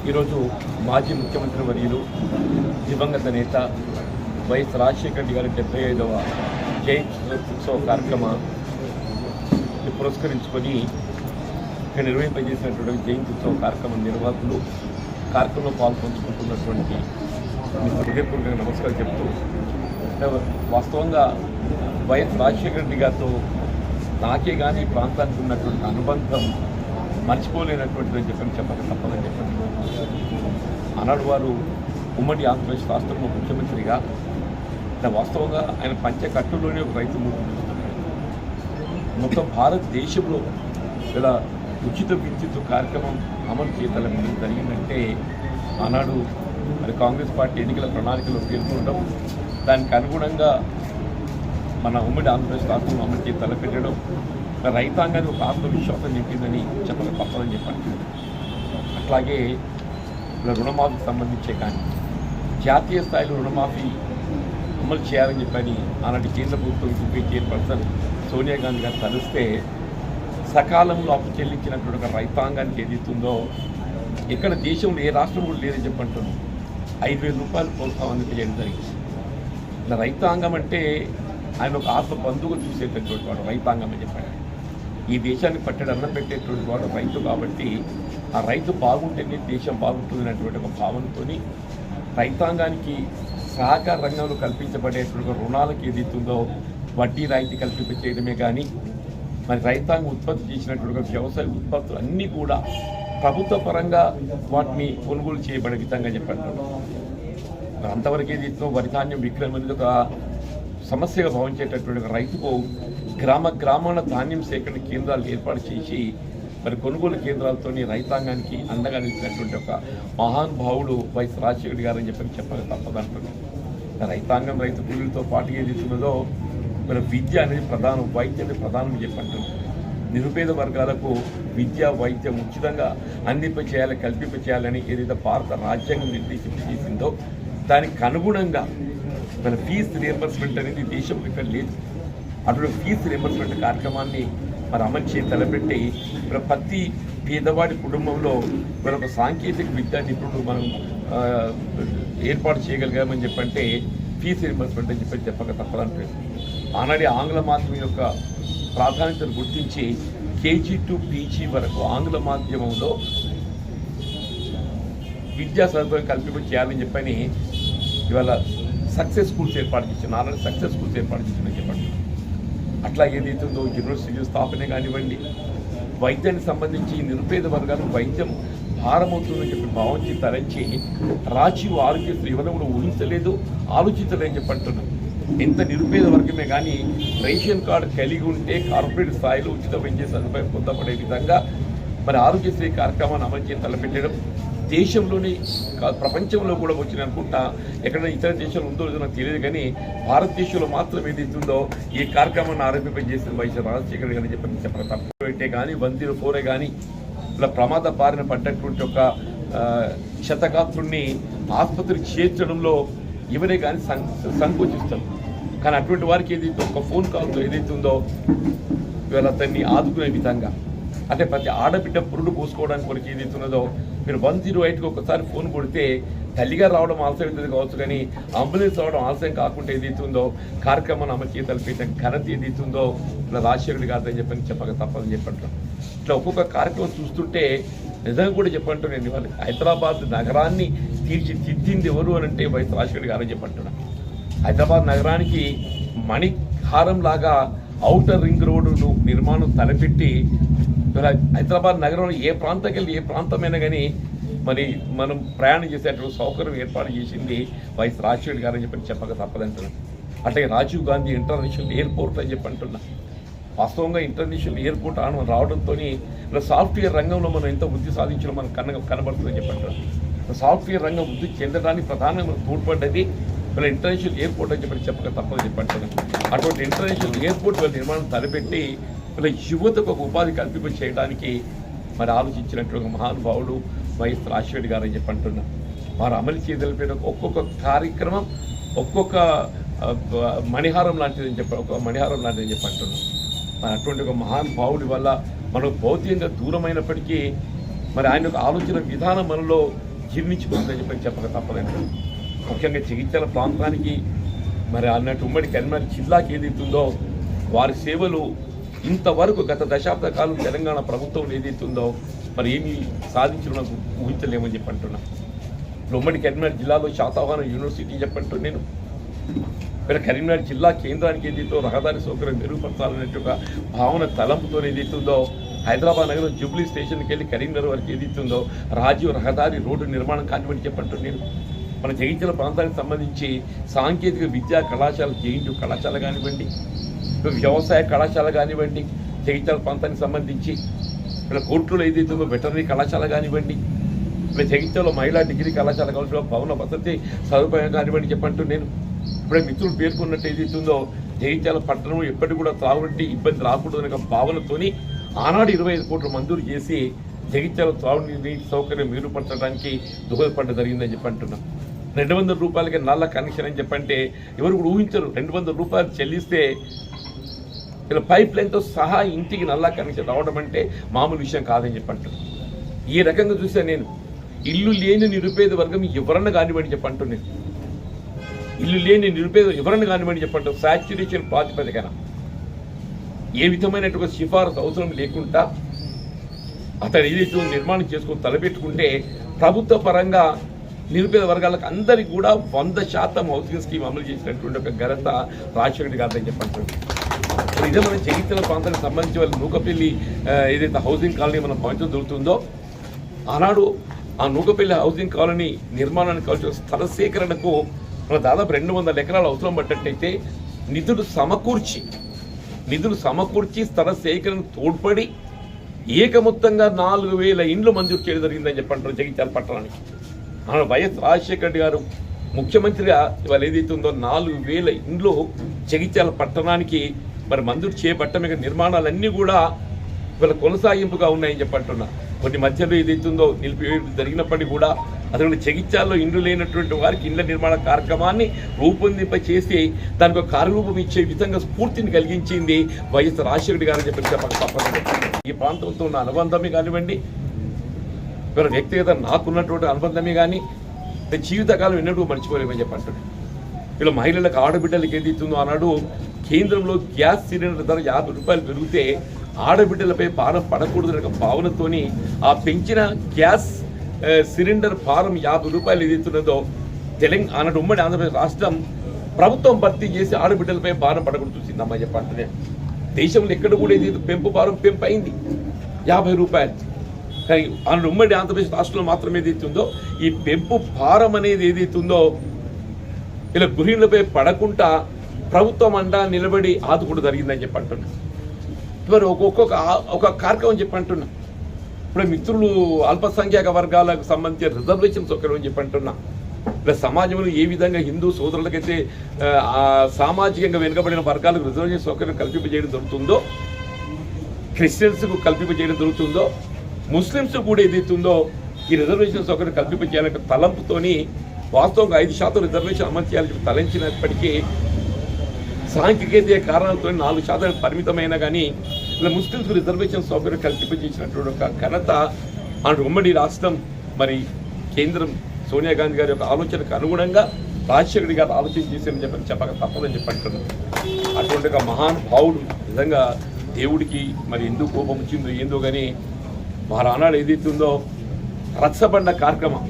ఈరోజు మాజీ ముఖ్యమంత్రి వర్యులు దివంగత నేత వైఎస్ రాజశేఖర రెడ్డి గారి 75వ జయంతి ఉత్సవ కార్యక్రమాన్ని పురస్కరించుకొని ఇక్కడ నిర్వహింపజేసినటువంటి జయంతి ఉత్సవ కార్యక్రమం నిర్వాహకులు కార్యక్రమంలో పాల్పంచుకుంటున్నటువంటి మీకు హృదయపూర్వక నమస్కారం చెప్తూ వాస్తవంగా వైఎస్ రాజశేఖర రెడ్డి గారితో నాకే కానీ ఈ ప్రాంతానికి ఉన్నటువంటి అనుబంధం మర్చిపోలేనటువంటిదని చెప్పక తప్పదని చెప్పండి. ఆనాడు వారు ఉమ్మడి ఆంధ్రప్రదేశ్ రాష్ట్రంలో ముఖ్యమంత్రిగా వాస్తవంగా ఆయన పంచకట్టులోనే ఒక రైతు మొత్తం భారతదేశంలో ఇలా ఉచిత విద్యుత్ కార్యక్రమం అమలు చేయటం జరిగిందంటే ఆనాడు మరి కాంగ్రెస్ పార్టీ ఎన్నికల ప్రణాళికలో పేర్కొనడం, దానికి అనుగుణంగా మన ఉమ్మడి ఆంధ్రప్రదేశ్ రాష్ట్రంలో అమలు చేసి తలపెట్టడం రైతాంగాన్ని ఒక ఆత్మవిశ్వాసం నింపిందని చెప్పక తప్పదని చెప్పండి. అట్లాగే ఇలా రుణమాఫీకి సంబంధించే కానీ జాతీయ స్థాయిలో రుణమాఫీ అమలు చేయాలని చెప్పని ఆనాటి కేంద్ర ప్రభుత్వం యూపీ చైర్పర్సన్ సోనియా గాంధీ గారు తలిస్తే సకాలంలో అప్పు చెల్లించినటువంటి ఒక రైతాంగానికి ఏదైతుందో ఎక్కడ దేశంలో ఏ రాష్ట్రం కూడా లేదని చెప్పంటున్నాం. 5,000 రూపాయలు ప్రోత్సాహం అందజేయడం జరిగింది. ఇలా రైతాంగం అంటే ఆయన ఒక ఆత్మ బంధువుగా చూసేటటువంటి వాడు రైతాంగం అని చెప్పాడు. ఈ దేశాన్ని పట్టడి అన్నం పెట్టేటువంటి వాడు రైతు కాబట్టి ఆ రైతు బాగుంటేనే దేశం బాగుంటుంది అనేటువంటి ఒక భావనతో రైతాంగానికి సహకార రంగంలో కల్పించబడేటువంటి రుణాలకు ఏదైతుందో వడ్డీ రాయితీ కల్పించడమే కానీ మరి రైతాంగం ఉత్పత్తి చేసినటువంటి వ్యవసాయ ఉత్పత్తులు అన్నీ కూడా ప్రభుత్వ పరంగా వాటిని కొనుగోలు చేయబడే విధంగా చెప్పారు. మరి అంతవరకు ఏదైతుందో వరి ధాన్యం విక్రయం అనేది ఒక సమస్యగా భావించేటటువంటి ఒక రైతుకు గ్రామాల ధాన్యం సేకరణ కేంద్రాలు ఏర్పాటు చేసి మరి కొనుగోలు కేంద్రాలతో రైతాంగానికి అండగా నిలిచినటువంటి ఒక మహానుభావుడు వైఎస్ రాజశేఖర గారు అని చెప్పక తప్పదంటున్నారు. రైతాంగం రైతు కూలీలతో పాటు ఏది ఇస్తున్నదో మరి విద్య అనేది ప్రధానం, వైద్యం అనేది ప్రధానం చెప్పంటున్నారు. నిరుపేద వర్గాలకు విద్య వైద్యం ఉచితంగా కల్పింప చేయాలని ఏదైతే భారత రాజ్యాంగం నిర్దేశించిందో దానికి అనుగుణంగా మన ఫీజు రియంబర్స్మెంట్ అనేది దేశంలో ఇక్కడ లేదు. అటువంటి ఫీజు రియంబర్స్మెంట్ కార్యక్రమాన్ని మరి అమలు చేసి తలపెట్టి ప్రతి పేదవాడి కుటుంబంలో మరొక సాంకేతిక విద్యా నిపుణుడు మనం ఏర్పాటు చేయగలిగామని చెప్పంటే ఫీజు రియంబర్స్మెంట్ అని చెప్పక తప్పదంటారు. ఆనాడు ఆంగ్ల మాధ్యమం యొక్క ప్రాధాన్యతను గుర్తించి కేజీ టు పీజీ వరకు ఆంగ్ల మాధ్యమంలో విద్యా సదుపాయం కల్పింప చేయాలని చెప్పని ఇవాళ సక్సెస్ స్కూల్స్ ఏర్పాటు చేసిన ఆల్రెడీ సక్సెస్ స్కూల్స్ ఏర్పాటు చేసిన చెప్పండి. అట్లా ఏదైతుందో యూనివర్సిటీ స్థాపనే కానివ్వండి, వైద్యానికి సంబంధించి నిరుపేద వర్గాలకు వైద్యం భారమవుతుందని చెప్పి భావించి తరించి రాజీవ్ ఆరోగ్యశ్రీ ఎవరైనా కూడా ఊహించలేదు, ఆలోచించలేదని చెప్పంటున్నాం. ఎంత నిరుపేద వర్గమే కానీ రేషన్ కార్డు కలిగి ఉంటే కార్పొరేట్ స్థాయిలో ఉచిత వైద్య సదుపాయం పొందబడే విధంగా మరి ఆరోగ్యశ్రీ కార్యక్రమాన్ని అమలు చేసి తలపెట్టడం దేశంలోని ప్రపంచంలో కూడా వచ్చింది అనుకుంటా. ఎక్కడైనా ఇతర దేశాలు ఉందో లేదో నాకు తెలియదు కానీ భారతదేశంలో మాత్రం ఏదైతుందో ఈ కార్యక్రమాన్ని ఆరంభింపజేసిన వైఎస్ రాజశేఖర్ గారు చెప్పిన తప్పే కానీ 104 కానీ ఇలా ప్రమాద బారిన పడ్డటువంటి ఒక క్షతగాత్రుడిని ఆసుపత్రికి చేర్చడంలో ఎవరే కానీ సంకోచిస్తారు. కానీ అటువంటి వారికి ఏదైతే ఒక ఫోన్ కాల్తో ఏదైతుందో ఇవాళ అతన్ని ఆదుకునే విధంగా అంటే ప్రతి ఆడబిడ్డ పురుడు పోసుకోవడానికి వరకు ఏదైతున్నదో మీరు 108కి ఒకసారి ఫోన్ కొడితే తల్లిగా రావడం ఆలస్యం కావచ్చు కానీ అంబులెన్స్ రావడం ఆలస్యం కాకుండా ఏదైతుందో కార్యక్రమాన్ని అమలు చేసి తలపెట్టిన ఘనత ఏదైతుందో ఇలా రాజశేఖరుడు కాదని చెప్పక తప్పదని చెప్పంటాం. ఇట్లా ఒక్కొక్క కార్యక్రమం చూస్తుంటే నిజంగా కూడా చెప్పంటాను. నేను ఇవాళ హైదరాబాద్ నగరాన్ని తీర్చిదిద్దింది ఎవరు అని అంటే వైఎస్ రాజశేఖర్ గారని చెప్పంటున్నా. హైదరాబాద్ నగరానికి మణిహారం లాగా ఔటర్ రింగ్ రోడ్డు నిర్మాణం తలపెట్టి హైదరాబాద్ నగరంలో ఏ ప్రాంతంకి వెళ్ళి ఏ ప్రాంతమైనా కానీ మరి మనం ప్రయాణం చేసేటువంటి సౌకర్యం ఏర్పాటు చేసింది వైఎస్ రాజశేఖర్ గారు అని చెప్పక తప్పదంటున్నాను. అట్లాగే రాజీవ్ గాంధీ ఇంటర్నేషనల్ ఎయిర్పోర్ట్ అని చెప్పంటున్నా. వాస్తవంగా ఇంటర్నేషనల్ ఎయిర్పోర్ట్ రావడంతో ఇలా సాఫ్ట్వేర్ రంగంలో మనం ఎంత వృద్ధి సాధించడం మనకు కనబడుతుందని చెప్పంటున్నాం. సాఫ్ట్వేర్ రంగం వృద్ధి చెందడానికి ప్రధానంగా తోడ్పడ్డది ఇలా ఇంటర్నేషనల్ ఎయిర్పోర్ట్ అని చెప్పక తప్పదని చెప్పంటున్నాం. అటువంటి ఇంటర్నేషనల్ ఎయిర్పోర్ట్ వాళ్ళ నిర్మాణం తలపెట్టి ఇలా యువతకు ఒక ఉపాధి కల్పింప చేయడానికి మరి ఆలోచించినట్టు ఒక మహానుభావుడు వైఎస్ రాజశేఖర్ గారు అని చెప్పంటున్నాం. వారు అమలు చేయగలిపిన ఒక్కొక్క కార్యక్రమం ఒక్కొక్క మణిహారం లాంటిదని చెప్పంటున్నాం. మరి అటువంటి ఒక మహానుభావుడి వల్ల మనకు భౌతికంగా దూరమైనప్పటికీ మరి ఆయన యొక్క ఆలోచన విధానం మనలో జీర్ణించుకుంటుందని చెప్పక తప్పదండి. ముఖ్యంగా జగిత్యాల ప్రాంతానికి మరి అన్నట్టు ఉమ్మడి కరీంనగర్ జిల్లాకి ఏదైతుందో వారి సేవలు ఇంతవరకు గత దశాబ్ద కాలం తెలంగాణ ప్రభుత్వం ఏదైతుందో మరి ఏమీ సాధించడం ఊహించలేమని చెప్పి అంటున్నా. ఇప్పుడు ఉమ్మడి కరీంనగర్ జిల్లాలో శాతవాహన యూనివర్సిటీ చెప్పంటూ నేను ఇక్కడ కరీంనగర్ జిల్లా కేంద్రానికి ఏదైతే రహదారి సౌకర్యం మెరుగుపరచాలనే ఒక భావన తలంపుతో ఏదైతుందో హైదరాబాద్ నగరం జూబ్లీ స్టేషన్కి వెళ్ళి కరీంనగర్ వరకు ఏదైతుందో రాజీవ్ రహదారి రోడ్డు నిర్మాణం కానివ్వండి చెప్పంటూ నేను మన జగిత్యాల ప్రాంతానికి సంబంధించి సాంకేతిక విద్యా కళాశాల జేఎన్టీయూ కళాశాల కానివ్వండి, వ్యవసాయ కళాశాల కానివ్వండి, జగిత్యాల ప్రాంతానికి సంబంధించి ఇక్కడ కోర్టులో ఏదైతుందో వెటర్నరీ కళాశాల కానివ్వండి, ఇక్కడ జగిత్యాల మహిళా డిగ్రీ కళాశాల కావాల్సిన భవన వసతి సదుపాయం కానివ్వండి చెప్పంటూ నేను ఇప్పుడే మిత్రులు పేర్కొన్నట్టు ఏదైతుందో జగిత్యాల పట్టణం ఎప్పటికీ కూడా త్రాగునీటి ఇబ్బంది రాకూడదనే భావనతోని ఆనాడు 25 కోట్లు మంజూరు చేసి జగిత్యాల త్రాగునీటి సౌకర్యం మెరుగుపరచడానికి దోహదపడ్డ జరిగిందని చెప్పి అంటున్నాం. 200 రూపాయలకి నల్ల కనెక్షన్ అని చెప్పంటే ఎవరు కూడా ఊహించరు. 200 రూపాయలు చెల్లిస్తే ఇలా పైప్ లైన్తో సహా ఇంటికి నల్ల కనెక్షన్ రావడం అంటే మామూలు విషయం కాదని చెప్పంటున్నాను. ఈ రకంగా చూసా నేను ఇల్లు లేని నిరుపేద వర్గం ఎవరన్నా కానివ్వండి చెప్పంటున్నాను. ఇల్లు లేని నిరుపేద ఎవరన్నా కానివ్వండి చెప్పంటారు సాచ్యురేషన్ ప్రాతిపదికన ఏ విధమైనటువంటి సిఫారసు అవసరం లేకుండా అతను ఏదైతే నిర్మాణం చేసుకొని తలపెట్టుకుంటే ప్రభుత్వ పరంగా నిరుపేద వర్గాలకు అందరికీ కూడా 100% హౌసింగ్ స్కీమ్ అమలు చేసినటువంటి ఒక ఘనత రాజశేఖర్ గారిని చెప్పంటారు. ఇదే మన జగిత్యాల ప్రాంతానికి సంబంధించి వాళ్ళ నూకపల్లి ఏదైతే హౌసింగ్ కాలనీ మనం పంచడం దొరుకుతుందో ఆనాడు ఆ నూకపల్లి హౌసింగ్ కాలనీ నిర్మాణానికి కావాల్సిన స్థల సేకరణకు మన దాదాపు 200 ఎకరాలు అవసరం పడ్డట్టయితే నిధులు సమకూర్చి స్థల సేకరణ తోడ్పడి ఏకమొత్తంగా 4000 ఇండ్లు మంజూరు చేయడం జరిగిందని చెప్పంటారు జగిత్యాల పట్టణానికి. మన వైఎస్ రాజశేఖర రెడ్డి గారు ముఖ్యమంత్రిగా ఇవాళ ఏదైతే ఉందో 4000 ఇండ్లు జగిత్యాల పట్టణానికి మరి మంజూరు చేయబట్టమే నిర్మాణాలన్నీ కూడా ఇవాళ కొనసాగింపుగా ఉన్నాయని చెప్పంటున్నా. కొన్ని మధ్యలో ఏదైతుందో నిలిపివేయడం జరిగినప్పటికీ కూడా అసలు జగిత్యాల్లో ఇండ్లు లేనటువంటి వారికి ఇండ్ల నిర్మాణ కార్యక్రమాన్ని రూపొందింపచేసి దానికి ఒక కార్యరూపం ఇచ్చే విధంగా స్ఫూర్తిని కలిగించింది వైఎస్ రాజశేఖర గారు అని చెప్పి చెప్పక తప్పదు. ఈ ప్రాంతంతో ఉన్న అనుబంధమే కానివ్వండి, ఇవాళ వ్యక్తిగత నాకున్నటువంటి అనుబంధమే కానీ జీవితకాలం ఎన్నడూ మర్చిపోలేమని చెప్పంటున్నాను. ఇలా మహిళలకు ఆడబిడ్డలకు ఏదైతుందో ఆనాడు కేంద్రంలో గ్యాస్ సిలిండర్ ధర 50 రూపాయలు పెరిగితే ఆడబిడ్డలపై భారం పడకూడదనే భావనతోని ఆ పెంచిన గ్యాస్ సిలిండర్ భారం 50 రూపాయలు ఏదైతున్నదో తెలంగాణ ఉమ్మడి ఆంధ్రప్రదేశ్ రాష్ట్రం ప్రభుత్వం భర్తీ చేసి ఆడబిడ్డలపై భారం పడకూడదు చూసిందమ్మా చెప్పంటున్నా. దేశంలో ఎక్కడ కూడా ఏదైతే పెంపు అయింది 50 రూపాయలు, కానీ ఆనాడు ఉమ్మడి ఆంధ్రప్రదేశ్ రాష్ట్రంలో మాత్రం ఏదైతుందో ఈ పెంపు భారం అనేది ఏదైతుందో ఇలా గృహిణులపై పడకుండా ప్రభుత్వం అండా నిలబడి ఆదుకోవడం జరిగిందని చెప్పి అంటున్నా. మరి ఒక కార్యక్రమం చెప్పి అంటున్నా. ఇప్పుడు మిత్రులు అల్పసంఖ్యాక వర్గాలకు సంబంధించిన రిజర్వేషన్ సౌకర్యం చెప్పి అంటున్నా. ఇలా సమాజంలో ఏ విధంగా హిందూ సోదరులకైతే సామాజికంగా వెనుకబడిన వర్గాలకు రిజర్వేషన్ సౌకర్యం కల్పింపజేయడం జరుగుతుందో, క్రిస్టియన్స్కు కల్పింపజేయడం జరుగుతుందో, ముస్లిమ్స్ కూడా ఏదైతుందో ఈ రిజర్వేషన్ సౌకర్యం కల్పింపజేయాలంటే తలంపుతోని వాస్తవంగా 5% రిజర్వేషన్ అమలు చేయాలని తలంచినప్పటికీ సాంకేతిక కారణాలతో 4% పరిమితమైన కానీ ఇలా ముస్లింస్కు రిజర్వేషన్ సౌకర్యం కల్పింపజేసినటువంటి ఒక ఘనత అటు ఉమ్మడి రాష్ట్రం మరి కేంద్రం సోనియా గాంధీ గారి యొక్క ఆలోచనకు అనుగుణంగా రాజశేఖర్ గారు ఆలోచన చేశారని చెప్పక తప్పదని చెప్పి అంటున్నారు. అటువంటి ఒక మహానుభావుడు నిజంగా దేవుడికి మరి ఎందుకు కోపం వచ్చిందో ఏందో కానీ వారు ఆనాడు ఏదైతుందో రచ్చబండ కార్యక్రమం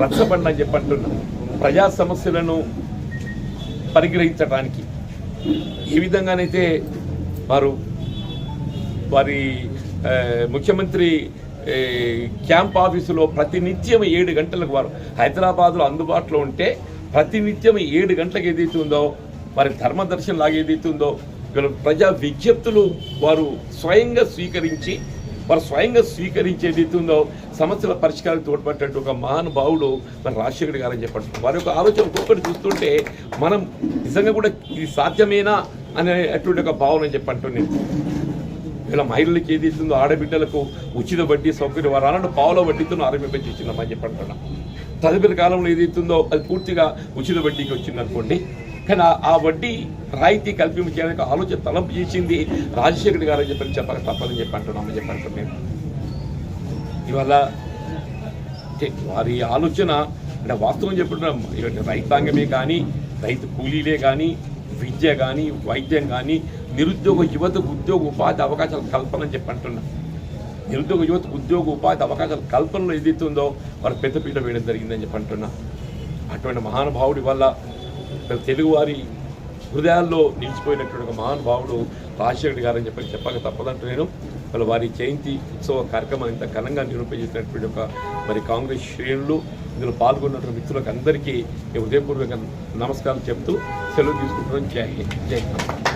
రచ్చబండ అని చెప్పి అంటున్నా. ప్రజా సమస్యలను పరిగ్రహించడానికి ఏ విధంగానైతే వారి ముఖ్యమంత్రి క్యాంప్ ఆఫీసులో ప్రతినిత్యం 7 గంటలకు వారు హైదరాబాద్లో అందుబాటులో ఉంటే ప్రతినిత్యం 7 గంటలకు ఏదైతే ఉందో వారి ధర్మదర్శనం లాగా ఏదైతే ఉందో ప్రజా విజ్ఞప్తులు వారు స్వయంగా స్వీకరించి ఏదైతే ఉందో సమస్యల పరిష్కారం తోడ్పడ్డట్టు ఒక మహానుభావుడు మన రాజశేఖర్ గారు అని చెప్పండి. వారి యొక్క ఆలోచన ఒక్కొక్కటి చూస్తుంటే మనం నిజంగా కూడా ఇది సాధ్యమేనా అనేటువంటి ఒక భావన అని చెప్పంటున్నాను. ఇలా మహిళలకు ఏదైతుందో ఆడబిడ్డలకు ఉచిత వడ్డీ సౌకర్యం వారు అన్నట్టు పావుల వడ్డీతో ఆరంభించిందమ్మని చెప్పంటున్నా. తదుపరి కాలంలో ఏదైతుందో అది పూర్తిగా ఉచిత వడ్డీకి వచ్చిందనుకోండి, కానీ ఆ వడ్డీ రాయితీ కల్పించడానికి ఆలోచన తలంపు చేసింది రాజశేఖర్ గారు అని చెప్పక తప్పదని చెప్పి అంటున్నామని చెప్పంటున్నాను. ఇవాళ అంటే వారి ఆలోచన అంటే వాస్తవం చెప్పడం రైతాంగమే కానీ రైతు కూలీలే కానీ విద్య కానీ వైద్యం కానీ నిరుద్యోగ యువతకు ఉద్యోగ ఉపాధి అవకాశాల కల్పన అని చెప్పి అంటున్నా. నిరుద్యోగ యువతకు ఉద్యోగ ఉపాధి అవకాశాల కల్పనలో ఏదైతుందో వారు పెద్దపీట వేయడం జరిగిందని చెప్పి అంటున్నా. అటువంటి మహానుభావుడి వల్ల తెలుగువారి హృదయాల్లో నిలిచిపోయినటువంటి ఒక మహానుభావుడు రాజశేఖర్ గారు అని చెప్పక తప్పదంటూ నేను వాళ్ళ వారి జయంతి ఉత్సవ కార్యక్రమం ఇంత ఘనంగా నిరూపించేసినటువంటి ఒక మరి కాంగ్రెస్ శ్రేణులు ఇందులో పాల్గొన్నటువంటి మిత్రులకు అందరికీ హృదయపూర్వక నమస్కారం చెప్తూ సెలవు తీసుకుంటున్నాను. జై హింద్.